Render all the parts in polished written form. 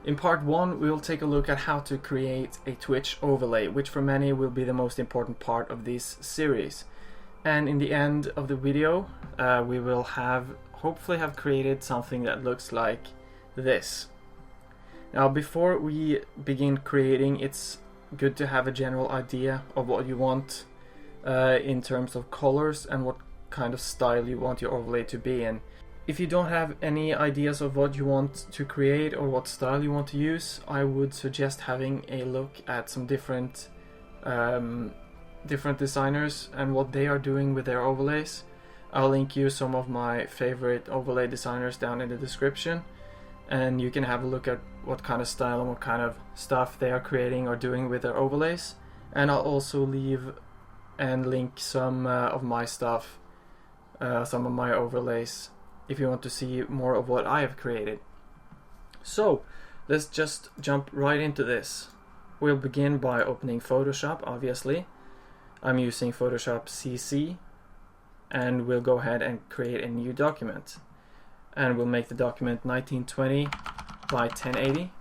In part 1 we'll take a look at how to create a Twitch overlay, which for many will be the most important part of this series. And in the end of the video we will hopefully have created something that looks like this. Now before we begin creating, it's good to have a general idea of what you want in terms of colors and what kind of style you want your overlay to be in. If you don't have any ideas of what you want to create or what style you want to use, I would suggest having a look at some different designers and what they are doing with their overlays. I'll link you some of my favorite overlay designers down in the description, and you can have a look at what kind of style and what kind of stuff they are creating or doing with their overlays. And I'll also leave and link some of my stuff, some of my overlays, if you want to see more of what I have created. So let's just jump right into this. We'll begin by opening Photoshop, obviously. I'm using Photoshop CC, and we'll go ahead and create a new document. And we'll make the document 1920 by 1080.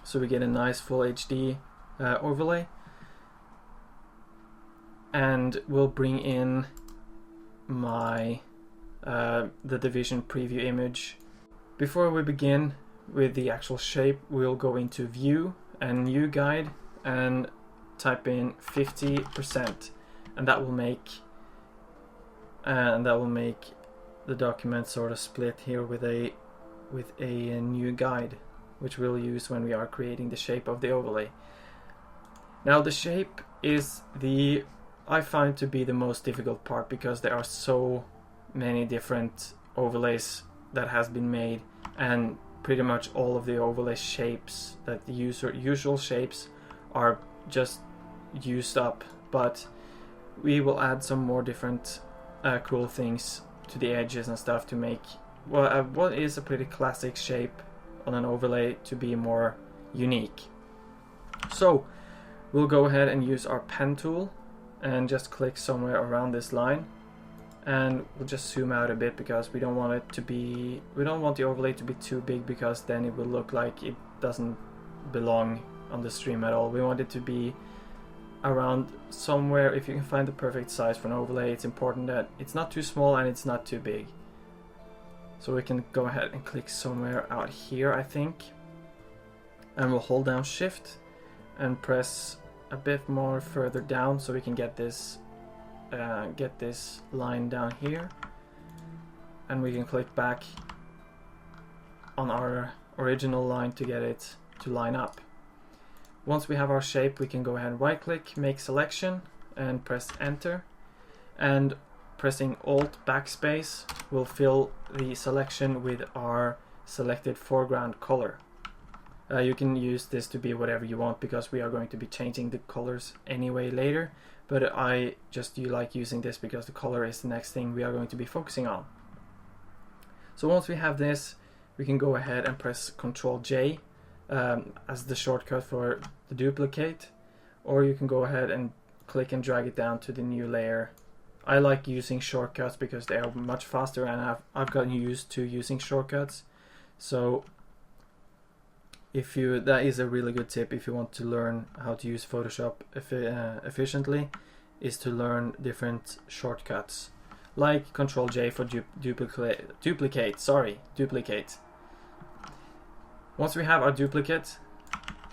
So we get a nice full HD overlay. And we'll bring in my the division preview image. Before we begin with the actual shape, we'll go into View and New Guide and type in 50%, and that will make the document sort of split here with a new guide, which we'll use when we are creating the shape of the overlay. Now the shape is I find to be the most difficult part, because there are so many different overlays that has been made, and pretty much all of the overlay shapes that the usual shapes are just used up, but we will add some more different cool things to the edges and stuff to make what is a pretty classic shape on an overlay to be more unique. So we'll go ahead and use our pen tool and just click somewhere around this line, and we'll just zoom out a bit because we don't want the overlay to be too big, because then it will look like it doesn't belong on the stream at all. We want it to be around somewhere. If you can find the perfect size for an overlay, it's important that it's not too small and it's not too big. So we can go ahead and click somewhere out here, I think, and we'll hold down Shift and press a bit more further down so we can get this line down here, and we can click back on our original line to get it to line up. Once we have our shape, we can go ahead and right click, make selection, and press enter, and pressing Alt backspace will fill the selection with our selected foreground color. You can use this to be whatever you want, because we are going to be changing the colors anyway later, but I just like using this because the color is the next thing we are going to be focusing on. So once we have this, we can go ahead and press Ctrl J as the shortcut for the duplicate, or you can go ahead and click and drag it down to the new layer. I like using shortcuts because they are much faster, and I've gotten used to using shortcuts. So that is a really good tip if you want to learn how to use Photoshop efficiently, is to learn different shortcuts like Ctrl J for duplicate. Once we have our duplicate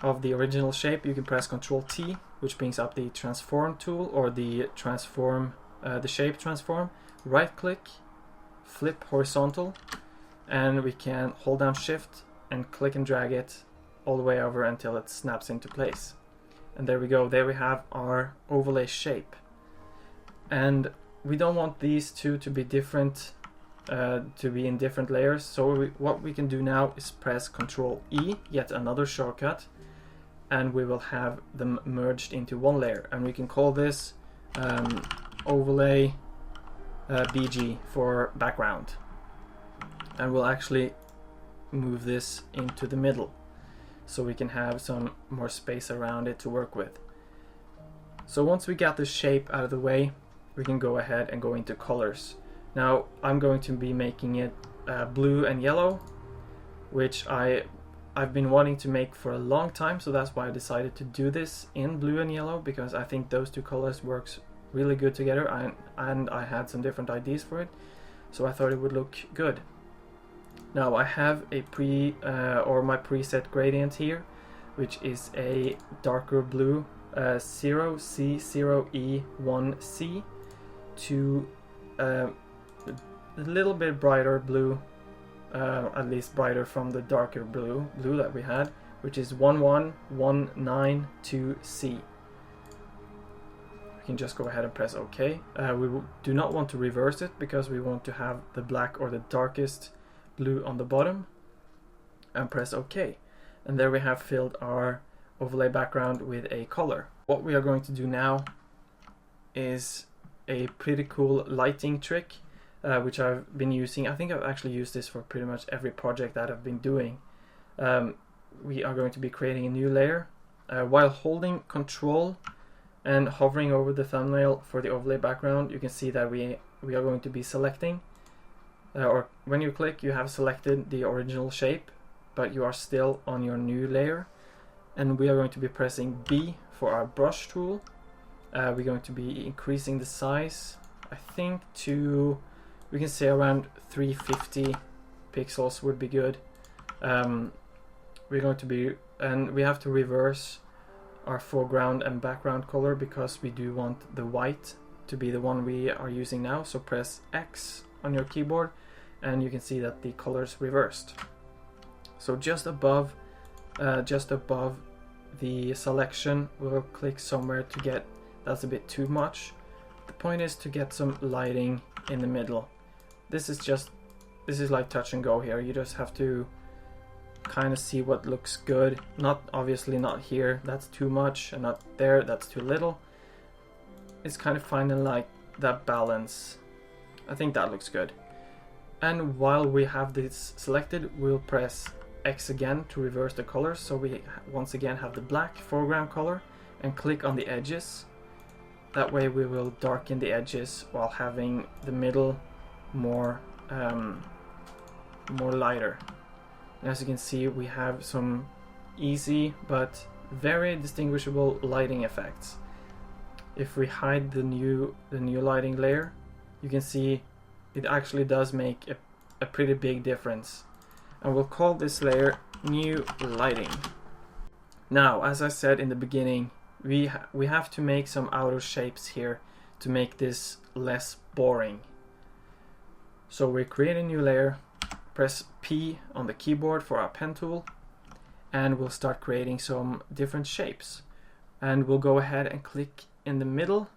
of the original shape, you can press Ctrl T, which brings up the transform tool, or the shape transform. Right click, flip horizontal, and we can hold down Shift and click and drag it all the way over until it snaps into place. And there we go, there we have our overlay shape. And we don't want these two to be different, to be in different layers, so what we can do now is press Ctrl E, yet another shortcut, and we will have them merged into one layer, and we can call this overlay BG for background, and we'll actually move this into the middle so we can have some more space around it to work with. So once we got the shape out of the way, we can go ahead and go into colors. Now I'm going to be making it blue and yellow, which I I've been wanting to make for a long time, so that's why I decided to do this in blue and yellow, because I think those two colors works really good together, and I had some different ideas for it, so I thought it would look good. Now I have a my preset gradient here, which is a darker blue 0C0E1C to a little bit brighter blue, at least brighter from the darker blue that we had, which is 11192C. We can just go ahead and press OK. We do not want to reverse it because we want to have the black or the darkest blue on the bottom, and press OK. And there we have filled our overlay background with a color. What we are going to do now is a pretty cool lighting trick, which I've been using. I think I've actually used this for pretty much every project that I've been doing. We are going to be creating a new layer while holding Control and hovering over the thumbnail for the overlay background. You can see that we are going to be selecting, or when you click, you have selected the original shape, but you are still on your new layer. And we are going to be pressing B for our brush tool. We're going to be increasing the size, I think, to, we can say around 350 pixels would be good. We're going to be, and we have to reverse our foreground and background color because we do want the white to be the one we are using now. So press X on your keyboard and you can see that the color is reversed. So just above the selection, we'll click somewhere to get, that's a bit too much. The point is to get some lighting in the middle. This is like touch and go here. You just have to kind of see what looks good. Obviously not here, that's too much, and not there, that's too little. It's kind of finding like that balance. I think that looks good. And while we have this selected, we'll press X again to reverse the colors, so we once again have the black foreground color, and click on the edges. That way we will darken the edges while having the middle more lighter. And as you can see, we have some easy but very distinguishable lighting effects. If we hide the new lighting layer, you can see it actually does make a pretty big difference. And we'll call this layer New Lighting. Now, as I said in the beginning, we have to make some outer shapes here to make this less boring. So we create a new layer, press P on the keyboard for our pen tool, and we'll start creating some different shapes. And we'll go ahead and click in the middle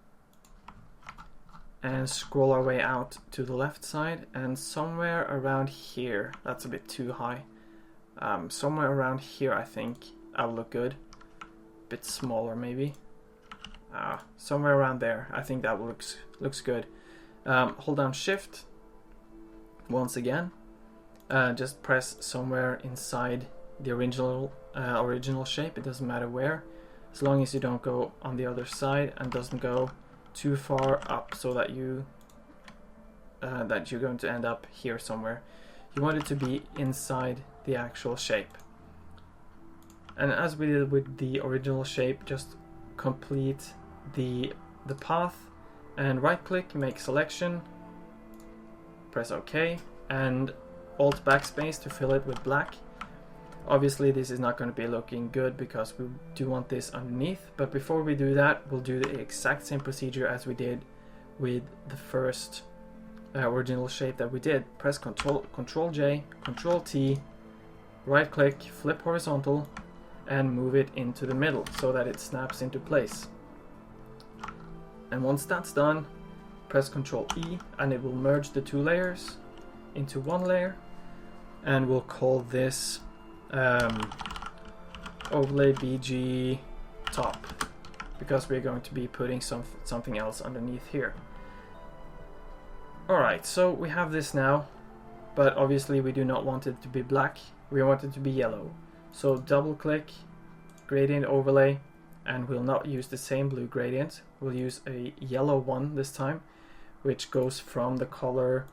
and scroll our way out to the left side, and somewhere around here, that's a bit too high, somewhere around here I think that'll look good. A bit smaller maybe, somewhere around there. I think that looks good. Hold down Shift once again, just press somewhere inside the original shape. It doesn't matter where, as long as you don't go on the other side and doesn't go too far up, so that you're going to end up here somewhere. You want it to be inside the actual shape. And as we did with the original shape, just complete the path and right click, make selection, press OK, and Alt backspace to fill it with black. Obviously this is not going to be looking good because we do want this underneath, but before we do that, we'll do the exact same procedure as we did with the first original shape that we did. Press Control J, Control T, right click, flip horizontal, and move it into the middle so that it snaps into place. And once that's done, press Control E and it will merge the two layers into one layer, and we'll call this overlay BG top, because we're going to be putting something else underneath here. Alright, so we have this now, but obviously we do not want it to be black, we want it to be yellow. So double click, gradient overlay, and we'll not use the same blue gradient, we'll use a yellow one this time, which goes from the color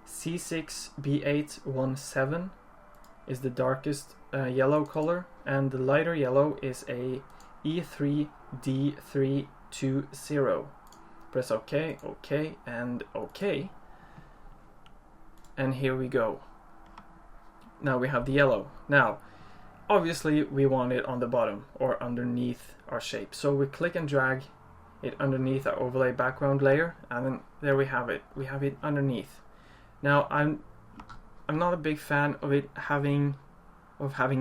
C6B817 is the darkest yellow color, and the lighter yellow is a E3D320. Press OK, OK, and OK. And here we go. Now we have the yellow. Now, obviously we want it on the bottom or underneath our shape. So we click and drag it underneath our overlay background layer, and then there we have it. We have it underneath. Now I'm not a big fan of having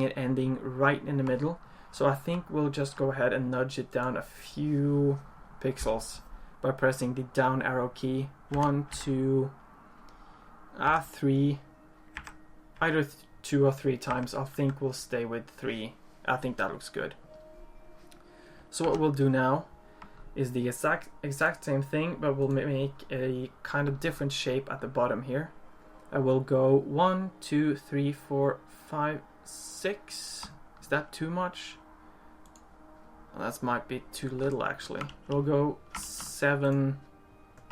it ending right in the middle. So I think we'll just go ahead and nudge it down a few pixels by pressing the down arrow key 1, 2, 3, either 2 or 3 times. I think we'll stay with 3. I think that looks good. So what we'll do now is the exact same thing, but we'll make a kind of different shape at the bottom here. I will go 1, 2, 3, 4, 5, 6. Is that too much? Well, that might be too little actually. We'll go 7,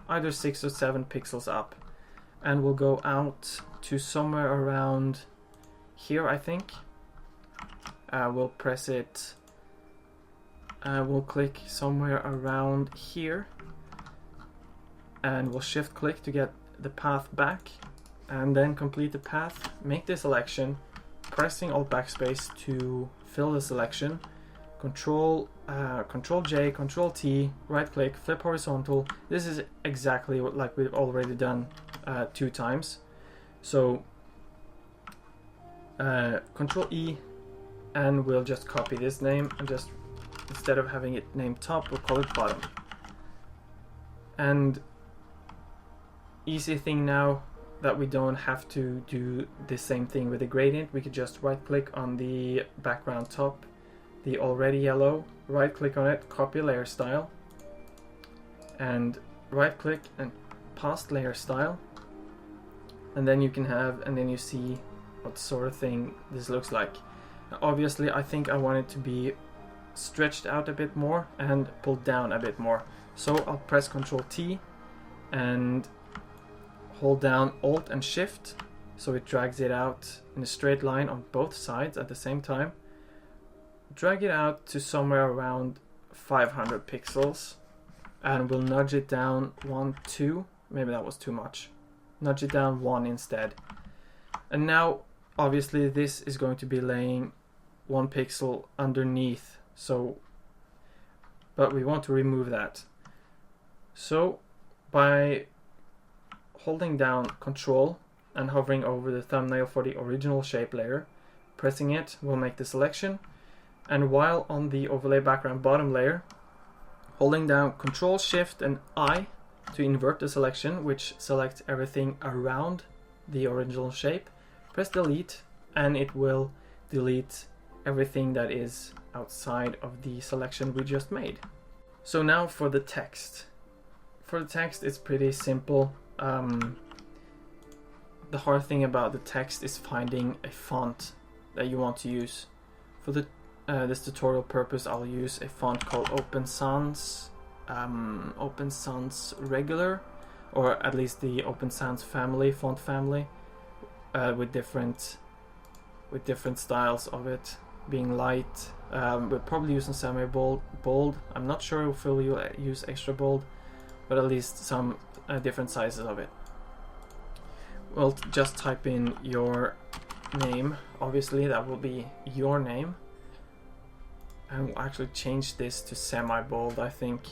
either 6 or 7 pixels up, and we'll go out to somewhere around here, I think. We'll press it. We'll click somewhere around here, and we'll shift click to get the path back, and then complete the path. Make the selection, pressing Alt backspace to fill the selection. Control J, Control T, right click, flip horizontal. This is exactly what like we've already done 2 times. So Control E, and we'll just copy this name, and just instead of having it named top, we'll call it bottom. And easy thing now that we don't have to do the same thing with the gradient, we could just right click on the background top, the already yellow, right click on it, copy layer style, and right click and paste layer style, and then you can have, and then you see what sort of thing this looks like. Now, obviously I think I want it to be stretched out a bit more and pulled down a bit more, so I'll press Ctrl T and hold down Alt and Shift so it drags it out in a straight line on both sides at the same time. Drag it out to somewhere around 500 pixels, and we'll nudge it down 1, 2, maybe that was too much. Nudge it down 1 instead. And now obviously this is going to be laying 1 pixel underneath, so but we want to remove that. So by holding down Control and hovering over the thumbnail for the original shape layer, pressing it will make the selection, and while on the overlay background bottom layer, holding down Control Shift and I to invert the selection, which selects everything around the original shape, press delete, and it will delete everything that is outside of the selection we just made. So now for the text. For the text, it's pretty simple. The hard thing about the text is finding a font that you want to use. For the this tutorial purpose, I'll use a font called Open Sans Regular, or at least the Open Sans family, font family, with different styles of it, being light. We'll probably use some semi-bold. I'm not sure if we'll use extra bold, but at least some different sizes of it. We'll just type in your name. Obviously, that will be your name. And we'll actually change this to semi-bold, I think,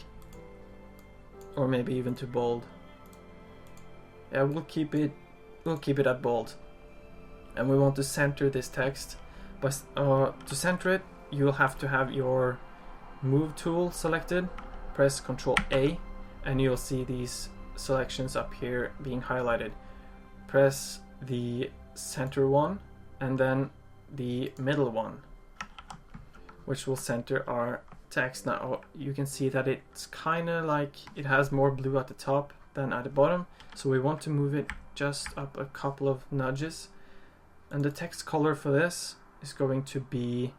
or maybe even to bold. Yeah, we'll keep it at bold. And we want to center this text. But to center it, you'll have to have your move tool selected. Press Ctrl A, and you'll see these selections up here being highlighted. Press the center one and then the middle one, which will center our text. Now you can see that it's kind of like it has more blue at the top than at the bottom, so we want to move it just up a couple of nudges. And the text color for this is going to be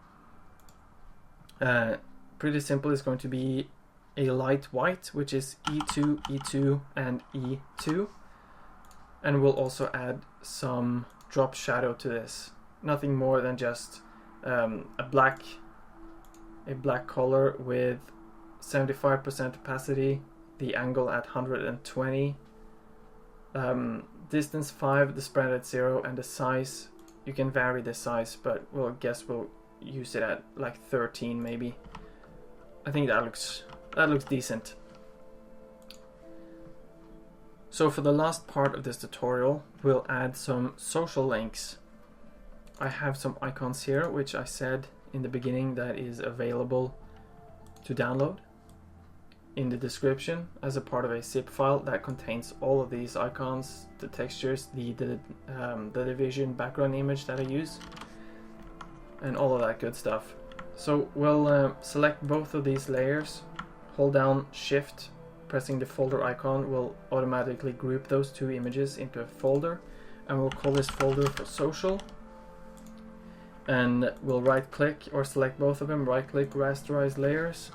pretty simple. It's going to be a light white, which is E2, E2, and E2. And we'll also add some drop shadow to this. nothing more than just a black color with 75% opacity, the angle at 120, distance 5, the spread at 0, and the size, you can vary the size, but we'll use it at like 13 maybe. I think that looks decent. So for the last part of this tutorial, we'll add some social links. I have some icons here, which I said in the beginning that is available to download in the description as a part of a zip file that contains all of these icons, the textures, the division background image that I use, and all of that good stuff. So we'll select both of these layers, hold down Shift, pressing the folder icon will automatically group those two images into a folder, and we'll call this folder for social. And we'll right click or select both of them, right click, rasterize layers,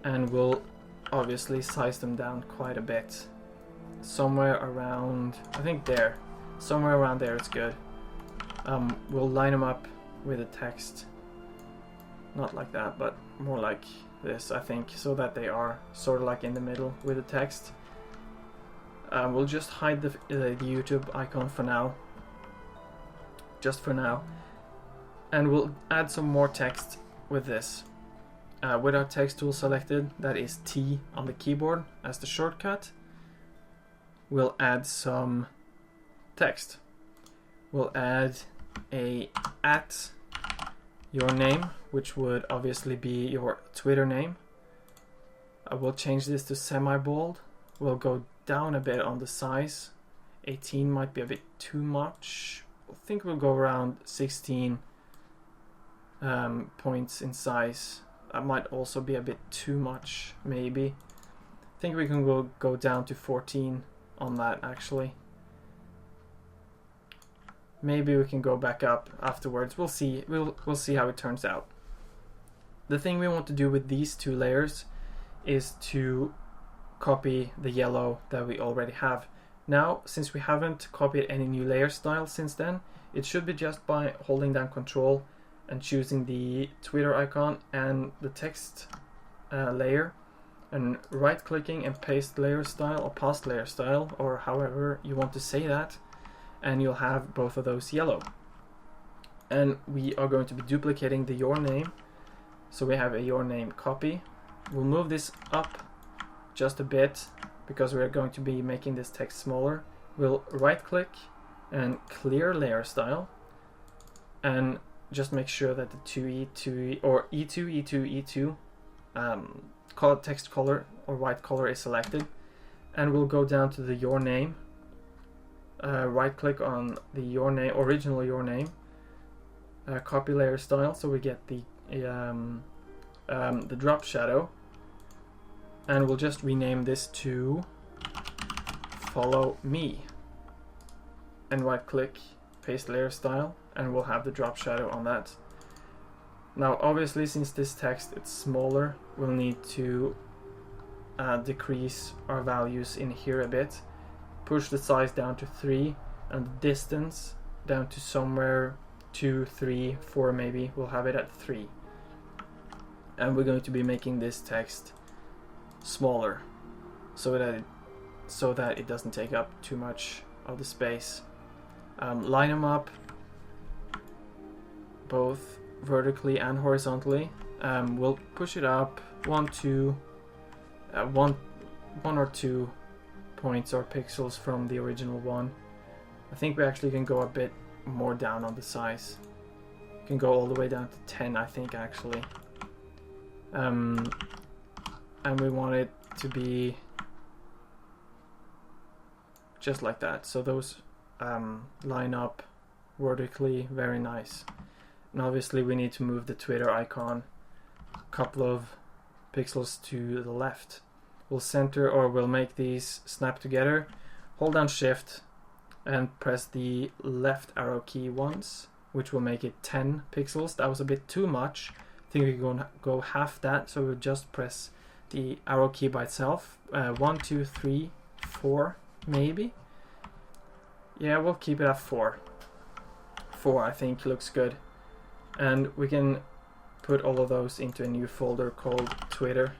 and we'll obviously size them down quite a bit. Somewhere around, I think there, somewhere around there is good. We'll line them up with the text, not like that, but more like this, I think, so that they are sort of like in the middle with the text. We'll just hide the YouTube icon for now, just for now. And we'll add some more text with this. With our text tool selected, that is T on the keyboard as the shortcut, we'll add some text. We'll add a @ your name, which would obviously be your Twitter name. I will change this to semi-bold. We'll go down a bit on the size. 18 might be a bit too much. I think we'll go around 16 points in size. That might also be a bit too much, maybe. I think we can go down to 14 on that, actually. Maybe we can go back up afterwards. We'll see. We'll see how it turns out. The thing we want to do with these two layers is to copy the yellow that we already have. Now, since we haven't copied any new layer style since then, it should be just by holding down Control and choosing the Twitter icon and the text layer, and right clicking and paste layer style or past layer style, or however you want to say that, and you'll have both of those yellow. And we are going to be duplicating the your name, so we have a your name copy. We'll move this up just a bit because we're going to be making this text smaller. We'll right click and clear layer style, and just make sure that the 2E2 or E2 text color or white color is selected, and we'll go down to the your name, right click on the your name, original your name, copy layer style, so we get the drop shadow, and we'll just rename this to follow me, and right click, paste layer style, and we'll have the drop shadow on that. Now obviously, since this text is smaller, we'll need to decrease our values in here a bit, push the size down to 3 and the distance down to somewhere 2, 3, 4 maybe. We'll have it at 3, and we're going to be making this text smaller so that it doesn't take up too much of the space. Line them up both vertically and horizontally. We'll push it up 1 or 2 points or pixels from the original one. I think we actually can go a bit more down on the size. We can go all the way down to 10, I think, actually. And we want it to be just like that, so those line up vertically, very nice. And obviously we need to move the Twitter icon a couple of pixels to the left. We'll center, or we'll make these snap together. Hold down Shift and press the left arrow key once, which will make it 10 pixels. That was a bit too much. I think we're going to go half that, so we'll just press the arrow key by itself. 1, 2, 3, 4 maybe. Yeah, we'll keep it at 4 4 I think looks good. And we can put all of those into a new folder called Twitter.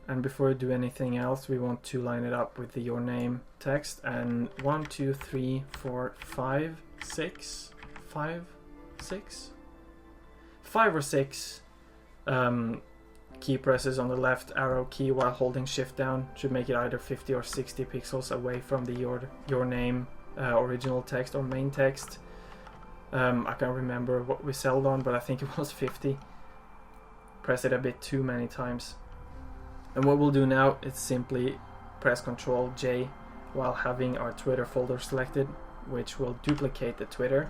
And before we do anything else, we want to line it up with the your name text. And 1, 2, 3, 4, 5, 6, 5 or 6 key presses on the left arrow key while holding shift down should make it either 50 or 60 pixels away from the your name original text or main text. I can't remember what we settled on, but I think it was 50. Press it a bit too many times. And what we'll do now is simply press Ctrl J while having our Twitter folder selected, which will duplicate the Twitter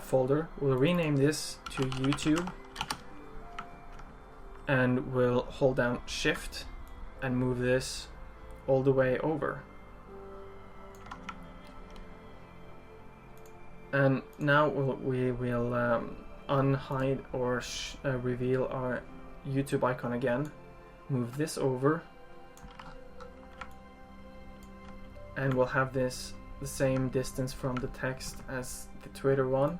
folder. We'll rename this to YouTube, and we'll hold down Shift and move this all the way over. And now we will unhide or reveal our YouTube icon again. Move this over, and we'll have this the same distance from the text as the Twitter one.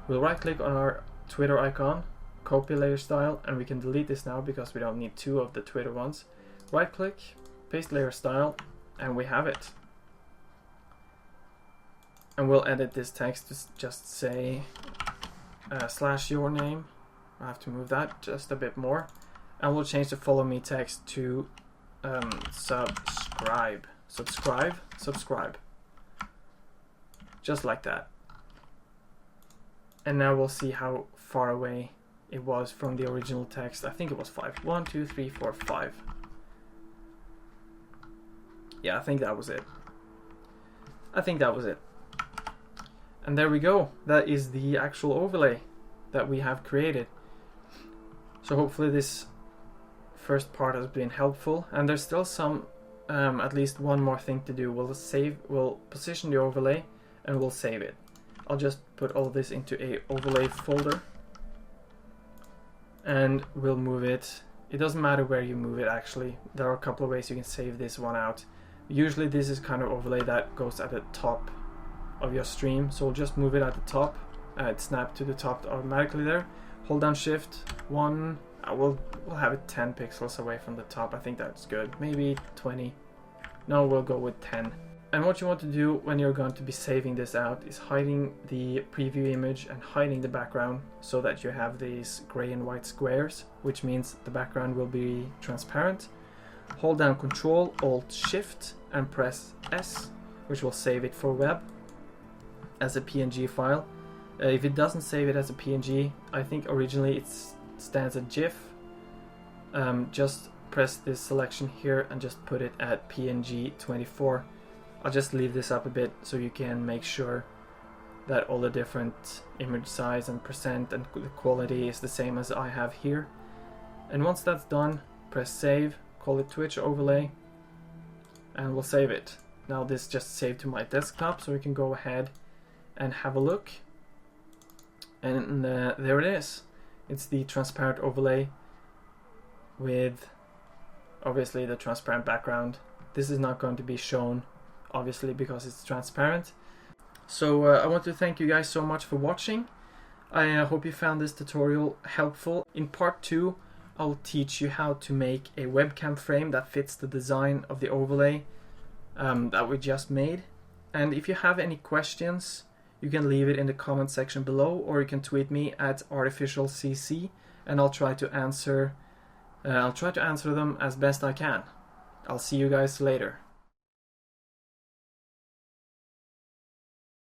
We'll right click on our Twitter icon, copy layer style, and we can delete this now because we don't need 2 of the Twitter ones. Right click, paste layer style, and we have it. And we'll edit this text to just say / your name. I have to move that just a bit more. And we'll change the follow me text to subscribe. Just like that. And now we'll see how far away it was from the original text. I think it was 5. 1, 2, 3, 4, 5. Yeah, I think that was it. And there we go. That is the actual overlay that we have created. So hopefully this first part has been helpful, and there's still some at least one more thing to do. We'll position the overlay and we'll save it. I'll just put all this into a overlay folder, and we'll move it. It doesn't matter where you move it actually. There are a couple of ways you can save this one out. Usually this is kind of overlay that goes at the top of your stream, so we'll just move it at the top. It snapped to the top automatically there. Hold down Shift 1. We'll have it 10 pixels away from the top. I think that's good. Maybe 20. No, we'll go with 10. And what you want to do when you're going to be saving this out is hiding the preview image and hiding the background so that you have these gray and white squares, which means the background will be transparent. Hold down Control Alt Shift and press S, which will save it for web as a PNG file. If it doesn't save it as a PNG, I think originally it stands as GIF. Just press this selection here and just put it at PNG 24. I'll just leave this up a bit so you can make sure that all the different image size and percent and the quality is the same as I have here. And once that's done, press save, call it Twitch overlay, and we'll save it. Now this just saved to my desktop, so we can go ahead and have a look. And there it is. It's the transparent overlay with obviously the transparent background. This is not going to be shown obviously because it's transparent. So I want to thank you guys so much for watching. I hope you found this tutorial helpful. In part 2 I'll teach you how to make a webcam frame that fits the design of the overlay that we just made. And if you have any questions, you can leave it in the comment section below, or you can tweet me at artificialcc, and I'll try to answer them as best I can. I'll see you guys later.